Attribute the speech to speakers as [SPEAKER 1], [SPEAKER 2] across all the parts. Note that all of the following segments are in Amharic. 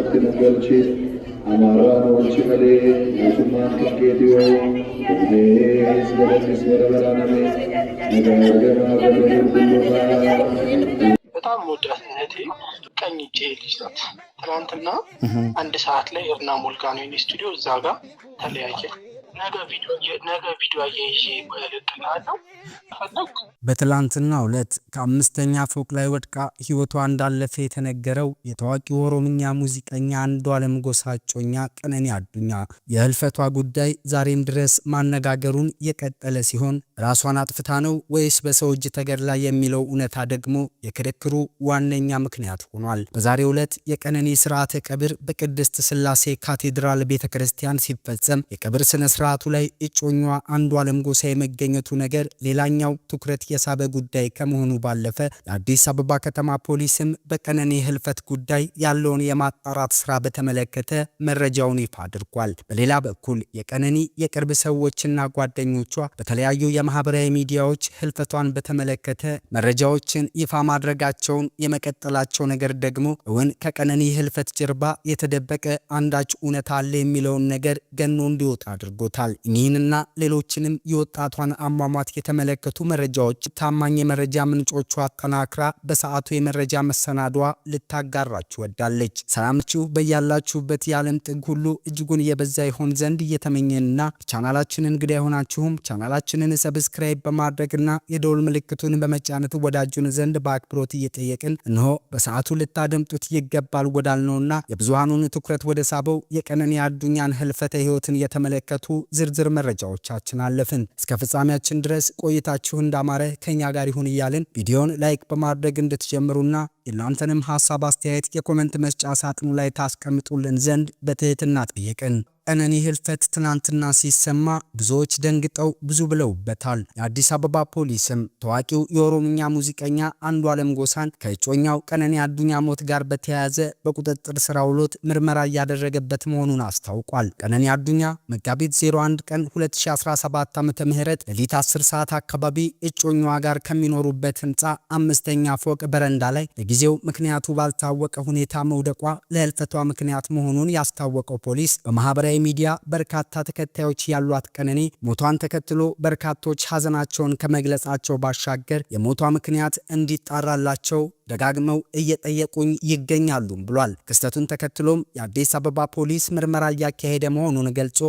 [SPEAKER 1] Galchi, Amara Chimale, Yasuma Kedio, Is Verabaname,
[SPEAKER 2] በጣም ወዳት እህቴ ቀኝ እጄ ልጅ ናት። ትናንትና አንድ ሰዓት ላይ እርና ሞልጋኖ ስቱዲዮ እዛ ጋር ተለያየ። ነገ ቪዲዮ አያይዤ እልክልሃለሁ ፈለግ።
[SPEAKER 3] በትላንትናው ዕለት ከአምስተኛ ፎቅ ላይ ወድቃ ህይወቷ እንዳለፈ የተነገረው የታዋቂው ኦሮምኛ ሙዚቀኛ አንዱዓለም ጎሳ እጮኛ ቀነኒ አዱኛ የህልፈቷ ጉዳይ ዛሬም ድረስ ማነጋገሩን የቀጠለ ሲሆን ራሷን አጥፍታ ነው ወይስ በሰው እጅ ተገድላ የሚለው እውነታ ደግሞ የክርክሩ ዋነኛ ምክንያት ሆኗል። በዛሬው ዕለት የቀነኒ ስርዓተ ቀብር በቅድስት ስላሴ ካቴድራል ቤተክርስቲያን ሲፈጸም የቀብር ስነ ስርዓቱ ላይ እጮኛዋ አንዱዓለም ጎሳ የመገኘቱ ነገር ሌላኛው ትኩረት የሳበ ጉዳይ ከመሆኑ ባለፈ የአዲስ አበባ ከተማ ፖሊስም በቀነኒ ህልፈት ጉዳይ ያለውን የማጣራት ስራ በተመለከተ መረጃውን ይፋ አድርጓል። በሌላ በኩል የቀነኒ የቅርብ ሰዎችና ጓደኞቿ በተለያዩ የማህበራዊ ሚዲያዎች ህልፈቷን በተመለከተ መረጃዎችን ይፋ ማድረጋቸውን የመቀጠላቸው ነገር ደግሞ እውን ከቀነኒ ህልፈት ጀርባ የተደበቀ አንዳች እውነታ አለ የሚለውን ነገር ገኖ እንዲወጣ አድርጎታል። እኚህንና ሌሎችንም የወጣቷን አሟሟት የተመለከቱ መረጃዎች ታማኝ የመረጃ ምንጮቿ አጠናክራ በሰዓቱ የመረጃ መሰናዷ ልታጋራችሁ ወዳለች። ሰላማችሁ በያላችሁበት የዓለም ጥግ ሁሉ እጅጉን የበዛ ይሆን ዘንድ እየተመኘንና ቻናላችንን እንግዳ የሆናችሁም ቻናላችንን ሰብስክራይብ በማድረግና የደወል ምልክቱን በመጫነት ወዳጁን ዘንድ በአክብሮት እየጠየቅን እንሆ በሰዓቱ ልታደምጡት ይገባል ወዳልነውና የብዙሃኑን ትኩረት ወደ ሳበው የቀነኒ አዱኛን ህልፈተ ህይወትን የተመለከቱ ዝርዝር መረጃዎቻችን አለፍን። እስከ ፍጻሜያችን ድረስ ቆይታችሁ እንዳማረ ከኛ ጋር ይሁን እያልን ቪዲዮን ላይክ በማድረግ እንድትጀምሩና የእናንተንም ሐሳብ አስተያየት የኮሜንት መስጫ ሳጥኑ ላይ ታስቀምጡልን ዘንድ በትህትና ጠየቅን። ቀነኒ ህልፈት ትናንትና ሲሰማ ብዙዎች ደንግጠው ብዙ ብለውበታል። የአዲስ አበባ ፖሊስም ታዋቂው የኦሮምኛ ሙዚቀኛ አንዱዓለም ጎሳን ከእጮኛው ቀነኒ አዱኛ ሞት ጋር በተያያዘ በቁጥጥር ስር አውሎት ምርመራ እያደረገበት መሆኑን አስታውቋል። ቀነኒ አዱኛ መጋቢት 01 ቀን 2017 ዓ.ም ሌሊት 10 ሰዓት አካባቢ እጮኛዋ ጋር ከሚኖሩበት ህንፃ 5ኛ ፎቅ በረንዳ ላይ ለጊዜው ምክንያቱ ባልታወቀ ሁኔታ መውደቋ ለህልፈቷ ምክንያት መሆኑን ያስታወቀው ፖሊስ በማህበራዊ ሚዲያ በርካታ ተከታዮች ያሏት ቀነኒ ሞቷን ተከትሎ በርካቶች ሀዘናቸውን ከመግለጻቸው ባሻገር የሞቷ ምክንያት እንዲጣራላቸው ደጋግመው እየጠየቁኝ ይገኛሉ ብሏል። ክስተቱን ተከትሎም የአዲስ አበባ ፖሊስ ምርመራ እያካሄደ መሆኑን ገልጾ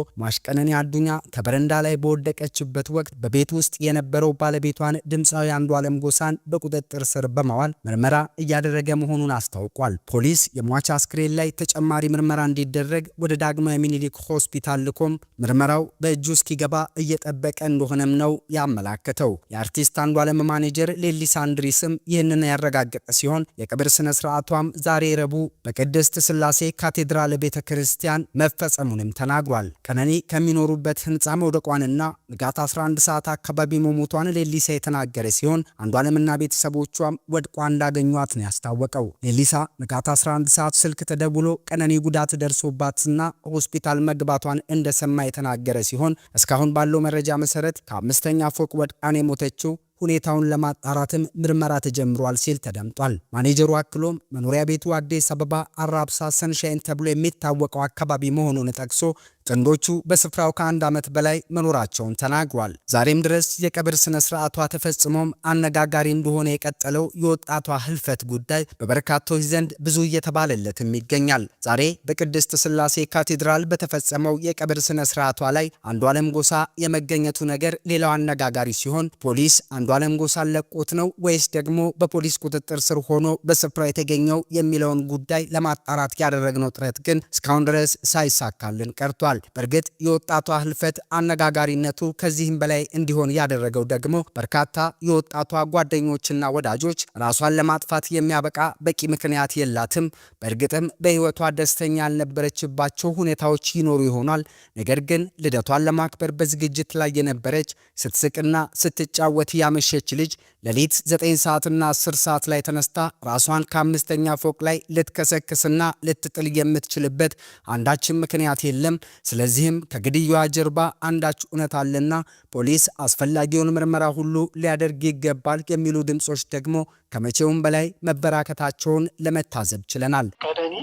[SPEAKER 3] ቀነኒ አዱኛ ከበረንዳ ላይ በወደቀችበት ወቅት በቤት ውስጥ የነበረው ባለቤቷን ድምፃዊ አንዱዓለም ጎሳን በቁጥጥር ስር በማዋል ምርመራ እያደረገ መሆኑን አስታውቋል። ፖሊስ የሟች አስክሬን ላይ ተጨማሪ ምርመራ እንዲደረግ ወደ ዳግማዊ ምኒልክ ሆስፒታል ልኮም ምርመራው በእጁ እስኪገባ እየጠበቀ እንደሆነም ነው ያመላከተው። የአርቲስት አንዱዓለም ማኔጀር ሌሊሳ አንድሪስም ይህንን ያረጋገጠ ሲሆን የቀብር ስነ ስርዓቷም ዛሬ ረቡዕ በቅድስት ስላሴ ካቴድራል ቤተክርስቲያን መፈጸሙንም ተናግሯል። ቀነኒ ከሚኖሩበት ህንፃ መውደቋንና ንጋት 11 ሰዓት አካባቢ መሞቷን ሌሊሳ የተናገረ ሲሆን አንዱዓለምና ቤተሰቦቿም ወድቋ እንዳገኟት ነው ያስታወቀው። ሌሊሳ ንጋት 11 ሰዓት ስልክ ተደውሎ ቀነኒ ጉዳት ደርሶባትና ሆስፒታል መግባቷን እንደሰማ የተናገረ ሲሆን እስካሁን ባለው መረጃ መሰረት ከ5ኛ ፎቅ ወድቃን የሞተችው ሁኔታውን ለማጣራትም ምርመራ ተጀምሯል ሲል ተደምጧል። ማኔጀሩ አክሎም መኖሪያ ቤቱ አዲስ አበባ አራብሳ ሰንሻይን ተብሎ የሚታወቀው አካባቢ መሆኑን ጠቅሶ ጥንዶቹ በስፍራው ከ1 ዓመት በላይ መኖራቸውን ተናግሯል። ዛሬም ድረስ የቀብር ስነ ስርዓቷ ተፈጽሞም አነጋጋሪ እንደሆነ የቀጠለው የወጣቷ ህልፈት ጉዳይ በበርካቶች ዘንድ ብዙ እየተባለለትም ይገኛል። ዛሬ በቅድስት ስላሴ ካቴድራል በተፈጸመው የቀብር ስነ ስርዓቷ ላይ አንዱዓለም ጎሳ የመገኘቱ ነገር ሌላው አነጋጋሪ ሲሆን ፖሊስ አንዱዓለም ጎሳን ለቆት ነው ወይስ ደግሞ በፖሊስ ቁጥጥር ስር ሆኖ በስፍራው የተገኘው የሚለውን ጉዳይ ለማጣራት ያደረግነው ጥረት ግን እስካሁን ድረስ ሳይሳካልን ቀርቷል። በእርግጥ የወጣቷ ህልፈት አነጋጋሪነቱ ከዚህም በላይ እንዲሆን ያደረገው ደግሞ በርካታ የወጣቷ ጓደኞችና ወዳጆች ራሷን ለማጥፋት የሚያበቃ በቂ ምክንያት የላትም፣ በእርግጥም በህይወቷ ደስተኛ ያልነበረችባቸው ሁኔታዎች ይኖሩ ይሆናል። ነገር ግን ልደቷን ለማክበር በዝግጅት ላይ የነበረች ስትስቅና ስትጫወት ያመሸች ልጅ ሌሊት 9 ሰዓትና 10 ሰዓት ላይ ተነስታ ራሷን ከ5ኛ ፎቅ ላይ ልትከሰክስና ልትጥል የምትችልበት አንዳችም ምክንያት የለም። ስለዚህም ከግድያዋ ጀርባ አንዳች እውነት አለና ፖሊስ አስፈላጊውን ምርመራ ሁሉ ሊያደርግ ይገባል የሚሉ ድምጾች ደግሞ ከመቼውም በላይ መበራከታቸውን ለመታዘብ ችለናል።
[SPEAKER 2] ቀነኒ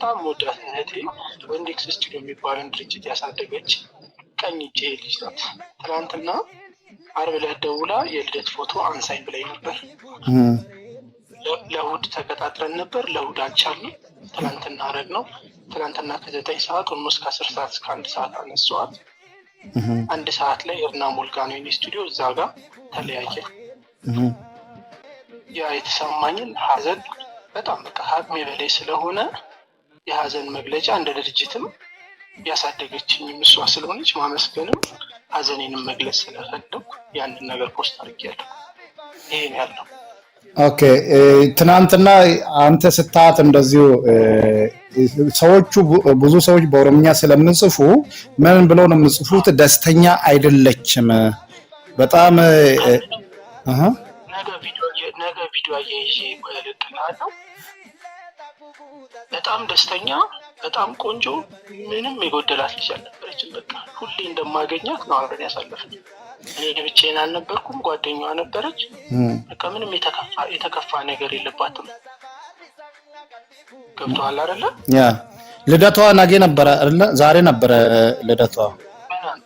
[SPEAKER 2] በጣም ወዳት እህቴ ወንዴክስ ስቱዲዮ የሚባለን ድርጅት ያሳደገች ቀኝ እጄ ልጅ ናት። ትናንትና ዓርብ ዕለት ደውላ የልደት ፎቶ አንሳኝ ብላኝ ነበር። ለእሑድ ተቀጣጥረን ነበር። ለእሑድ አልቻልንም። ትናንትና አደረግነው። ትናንትና ከ9 ሰዓት ኦልሞስት ከ10 ሰዓት እስከ 1 ሰዓት አነሳኋት። 1 ሰዓት ላይ እርና ሞልጋኖ ስቱዲዮ እዛ ጋር ተለያየ። ያ የተሰማኝን ሀዘን በጣም በቃ አቅሜ በላይ ስለሆነ የሀዘን መግለጫ እንደ ድርጅትም ያሳደገችኝም እሷ ስለሆነች ማመስገንም ሀዘኔንም መግለጽ ስለፈለኩ ያንን ነገር ፖስት አድርጌያለሁ። ይሄን ያለው
[SPEAKER 4] ኦኬ። ትናንትና አንተ ስታት እንደዚሁ ሰዎቹ ብዙ ሰዎች በኦሮምኛ ስለምንጽፉ ምን ብለው ነው የምጽፉት? ደስተኛ አይደለችም በጣም
[SPEAKER 2] ነገ ቪዲዮ አያይዤ እልክልሃለሁ። በጣም ደስተኛ፣ በጣም ቆንጆ፣ ምንም የጎደላት ልጅ አልነበረችም። በቃ ሁሌ እንደማገኛት ነው አብረን ያሳለፍን። እኔ ብቻዬን አልነበርኩም፣ ጓደኛዋ ነበረች። በቃ ምንም የተከፋ ነገር የለባትም። ገብቶሃል አይደለ?
[SPEAKER 4] ያ ልደቷ ነገ ነበረ አይደለ? ዛሬ ነበረ ልደቷ።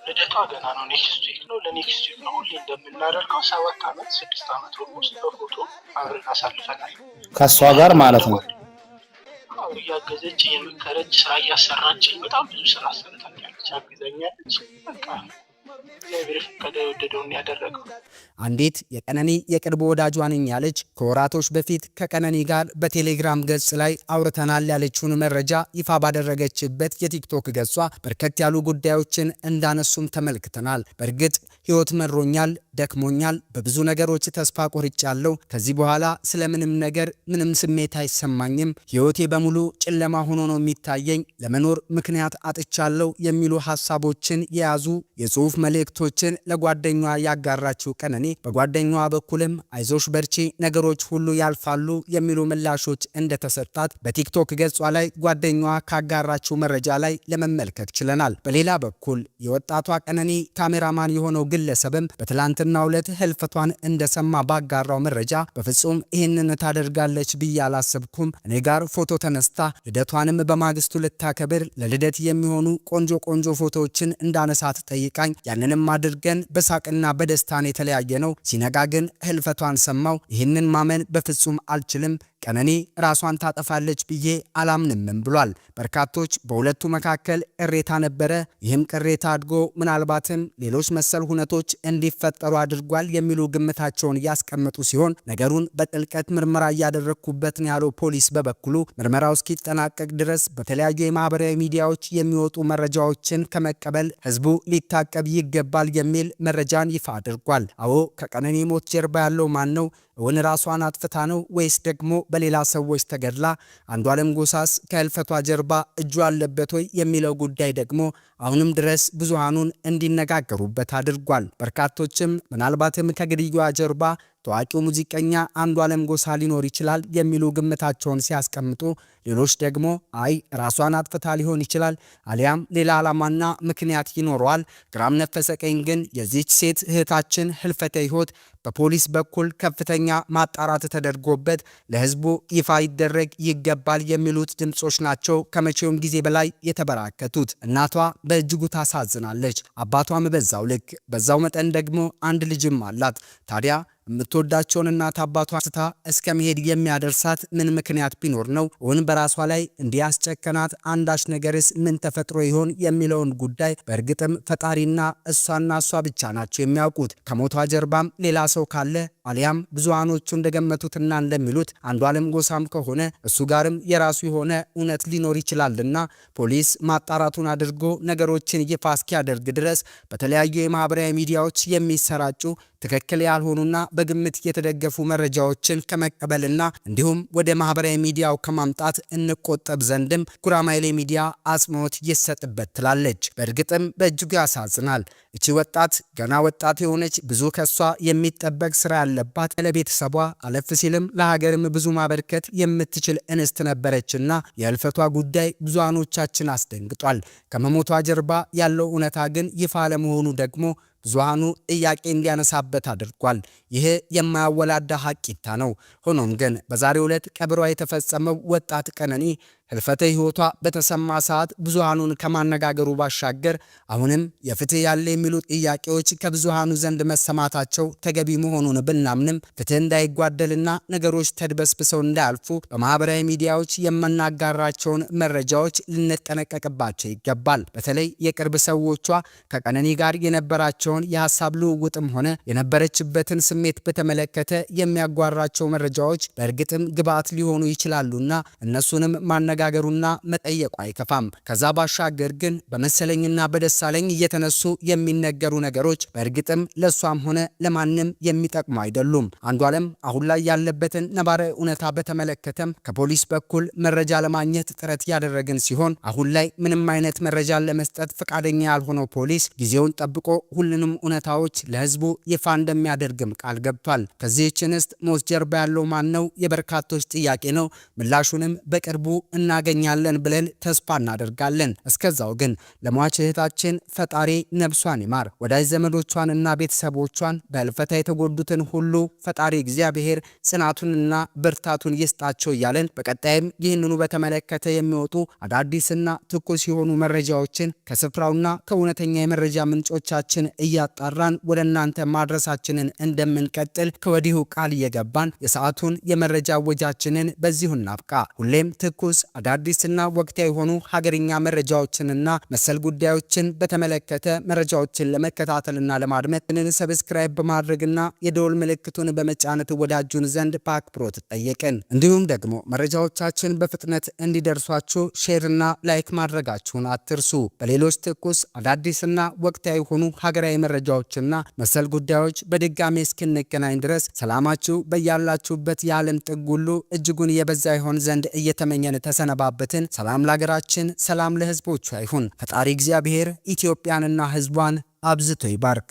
[SPEAKER 2] ልደቷ ገና ነው። ኔክስት ዊክ ነው። ለኔክስት ዊክ ነው ሁሌ እንደምናደርገው 7 ዓመት 6 ዓመት ኦልሞስት በፎቶ አብረን አሳልፈናል
[SPEAKER 4] ከሷ ጋር ማለት ነው።
[SPEAKER 2] እያገዘች እየመከረች ስራ እያሰራችኝ በጣም ብዙ ስራ አሰርታኛለች፣ አግዛኛለች። በቃ እግዚአብሔር ፈቀደ የወደደውን ያደረገው።
[SPEAKER 3] አንዲት የቀነኒ የቅርብ ወዳጇ ነኝ ያለች ከወራቶች በፊት ከቀነኒ ጋር በቴሌግራም ገጽ ላይ አውርተናል ያለችውን መረጃ ይፋ ባደረገችበት የቲክቶክ ገጿ በርከት ያሉ ጉዳዮችን እንዳነሱም ተመልክተናል። በእርግጥ ህይወት መሮኛል፣ ደክሞኛል፣ በብዙ ነገሮች ተስፋ ቆርጫለሁ። ከዚህ በኋላ ስለምንም ነገር ምንም ስሜት አይሰማኝም። ህይወቴ በሙሉ ጨለማ ሆኖ ነው የሚታየኝ። ለመኖር ምክንያት አጥቻለሁ የሚሉ ሐሳቦችን የያዙ የጽሑፍ መልእክቶችን ለጓደኛዋ ያጋራችው ቀነኒ በጓደኛዋ በኩልም አይዞሽ በርቺ፣ ነገሮች ሁሉ ያልፋሉ የሚሉ ምላሾች እንደተሰጣት በቲክቶክ ገጿ ላይ ጓደኛዋ ካጋራችው መረጃ ላይ ለመመልከት ችለናል። በሌላ በኩል የወጣቷ ቀነኒ ካሜራማን የሆነው ግለሰብም በትላንትናው ዕለት ህልፈቷን እንደሰማ ባጋራው መረጃ በፍጹም ይህንን ታደርጋለች ብዬ አላሰብኩም። እኔ ጋር ፎቶ ተነስታ ልደቷንም በማግስቱ ልታከብር ለልደት የሚሆኑ ቆንጆ ፎቶዎችን እንዳነሳት ጠይቃኝ ያንንም አድርገን በሳቅና በደስታን የተለያየ ነው። ሲነጋ ግን ህልፈቷን ሰማው። ይህንን ማመን በፍጹም አልችልም። ቀነኒ ራሷን ታጠፋለች ብዬ አላምንም ብሏል። በርካቶች በሁለቱ መካከል ቅሬታ ነበረ። ይህም ቅሬታ አድጎ ምናልባትም ሌሎች መሰል ሁነቶች እንዲፈጠሩ አድርጓል የሚሉ ግምታቸውን ያስቀምጡ ሲሆን ነገሩን በጥልቀት ምርመራ እያደረግኩበት ነው ያለው ፖሊስ በበኩሉ ምርመራው እስኪጠናቀቅ ድረስ በተለያዩ የማህበራዊ ሚዲያዎች የሚወጡ መረጃዎችን ከመቀበል ህዝቡ ሊታቀብ ይገባል የሚል መረጃን ይፋ አድርጓል። አዎ ከቀነኒ ሞት ጀርባ ያለው ማን ነው? እውን ራሷን አጥፍታ ነው ወይስ ደግሞ በሌላ ሰዎች ተገድላ? አንዷለም ጎሳስ ከህልፈቷ ጀርባ እጁ አለበት ወይ የሚለው ጉዳይ ደግሞ አሁንም ድረስ ብዙሃኑን እንዲነጋገሩበት አድርጓል። በርካቶችም ምናልባትም ከግድያዋ ጀርባ ታዋቂው ሙዚቀኛ አንዷለም ጎሳ ሊኖር ይችላል የሚሉ ግምታቸውን ሲያስቀምጡ፣ ሌሎች ደግሞ አይ ራሷን አጥፍታ ሊሆን ይችላል አሊያም ሌላ ዓላማና ምክንያት ይኖረዋል። ግራም ነፈሰ ቀኝ ግን የዚህች ሴት እህታችን ህልፈተ ህይወት በፖሊስ በኩል ከፍተኛ ማጣራት ተደርጎበት ለህዝቡ ይፋ ይደረግ ይገባል የሚሉት ድምጾች ናቸው ከመቼውም ጊዜ በላይ የተበራከቱት። እናቷ በእጅጉ ታሳዝናለች፣ አባቷም በዛው ልክ። በዛው መጠን ደግሞ አንድ ልጅም አላት። ታዲያ የምትወዳቸውን እናት አባቷ ስታ እስከ መሄድ የሚያደርሳት ምን ምክንያት ቢኖር ነው? እውን በራሷ ላይ እንዲያስጨከናት አንዳች ነገርስ ምን ተፈጥሮ ይሆን የሚለውን ጉዳይ በእርግጥም ፈጣሪና እሷና እሷ ብቻ ናቸው የሚያውቁት። ከሞቷ ጀርባም ሌላ ሰው ካለ አሊያም ብዙሃኖቹ እንደገመቱትና እንደሚሉት አንዷለም ጎሳም ከሆነ እሱ ጋርም የራሱ የሆነ እውነት ሊኖር ይችላልና ፖሊስ ማጣራቱን አድርጎ ነገሮችን ይፋ እስኪያደርግ ድረስ በተለያዩ የማህበራዊ ሚዲያዎች የሚሰራጩ ትክክል ያልሆኑና በግምት የተደገፉ መረጃዎችን ከመቀበልና እንዲሁም ወደ ማህበራዊ ሚዲያው ከማምጣት እንቆጠብ ዘንድም ጉራማይሌ ሚዲያ አጽንኦት ይሰጥበት ትላለች። በእርግጥም በእጅጉ ያሳዝናል። እቺ ወጣት ገና ወጣት የሆነች ብዙ ከሷ የሚጠበቅ ስራ ያለባት ለቤተሰቧ አለፍ ሲልም ለሀገርም ብዙ ማበርከት የምትችል እንስት ነበረችና የህልፈቷ ጉዳይ ብዙሃኖቻችን አስደንግጧል። ከመሞቷ ጀርባ ያለው እውነታ ግን ይፋ ለመሆኑ ደግሞ ብዙሃኑ ጥያቄ እንዲያነሳበት አድርጓል። ይህ የማያወላዳ ሐቂታ ነው። ሆኖም ግን በዛሬው ዕለት ቀብሯ የተፈጸመው ወጣት ቀነኒ ህልፈተ ህይወቷ በተሰማ ሰዓት ብዙሃኑን ከማነጋገሩ ባሻገር አሁንም የፍትህ ያለ የሚሉ ጥያቄዎች ከብዙሃኑ ዘንድ መሰማታቸው ተገቢ መሆኑን ብናምንም ፍትህ እንዳይጓደልና ነገሮች ተድበስብሰው እንዳያልፉ በማህበራዊ ሚዲያዎች የምናጋራቸውን መረጃዎች ልንጠነቀቅባቸው ይገባል። በተለይ የቅርብ ሰዎቿ ከቀነኒ ጋር የነበራቸውን የሐሳብ ልውውጥም ሆነ የነበረችበትን ስሜት በተመለከተ የሚያጓራቸው መረጃዎች በእርግጥም ግብዓት ሊሆኑ ይችላሉና እነሱንም ማነጋገሩና መጠየቁ አይከፋም። ከዛ ባሻገር ግን በመሰለኝና በደሳለኝ እየተነሱ የሚነገሩ ነገሮች በእርግጥም ለሷም ሆነ ለማንም የሚጠቅሙ አይደሉም። አንዷለም አሁን ላይ ያለበትን ነባራዊ እውነታ በተመለከተም ከፖሊስ በኩል መረጃ ለማግኘት ጥረት ያደረግን ሲሆን አሁን ላይ ምንም አይነት መረጃ ለመስጠት ፈቃደኛ ያልሆነው ፖሊስ ጊዜውን ጠብቆ ሁሉንም እውነታዎች ለህዝቡ ይፋ እንደሚያደርግም ቃል ገብቷል። ከዚህች እንስት ሞት ጀርባ ያለው ማን ነው የበርካቶች ጥያቄ ነው። ምላሹንም በቅርቡ እናገኛለን ብለን ተስፋ እናደርጋለን። እስከዛው ግን ለሟች እህታችን ፈጣሪ ነፍሷን ይማር፣ ወዳጅ ዘመዶቿንና ቤተሰቦቿን በህልፈቷ የተጎዱትን ሁሉ ፈጣሪ እግዚአብሔር ጽናቱንና ብርታቱን ይስጣቸው እያለን በቀጣይም ይህንኑ በተመለከተ የሚወጡ አዳዲስና ትኩስ የሆኑ መረጃዎችን ከስፍራውና ከእውነተኛ የመረጃ ምንጮቻችን እያጣራን ወደ እናንተ ማድረሳችንን እንደምንቀጥል ከወዲሁ ቃል እየገባን የሰዓቱን የመረጃ ወጃችንን በዚሁ እናብቃ። ሁሌም ትኩስ አዳዲስና ወቅታዊ የሆኑ ሀገርኛ መረጃዎችንና መሰል ጉዳዮችን በተመለከተ መረጃዎችን ለመከታተልና ለማድመጥ ሰብስክራይብ በማድረግና የደወል ምልክቱን በመጫን ወዳጁን ዘንድ በአክብሮት ጠየቅን። እንዲሁም ደግሞ መረጃዎቻችን በፍጥነት እንዲደርሷችሁ ሼርና ላይክ ማድረጋችሁን አትርሱ። በሌሎች ትኩስ አዳዲስና ወቅታዊ የሆኑ ሀገራዊ መረጃዎችና መሰል ጉዳዮች በድጋሚ እስክንገናኝ ድረስ ሰላማችሁ በያላችሁበት የዓለም ጥግ ሁሉ እጅጉን የበዛ ይሆን ዘንድ እየተመኘን ተሰነባበትን። ሰላም ለሀገራችን፣ ሰላም ለህዝቦቿ ይሁን። ፈጣሪ እግዚአብሔር ኢትዮጵያንና ህዝቧን አብዝቶ ይባርክ።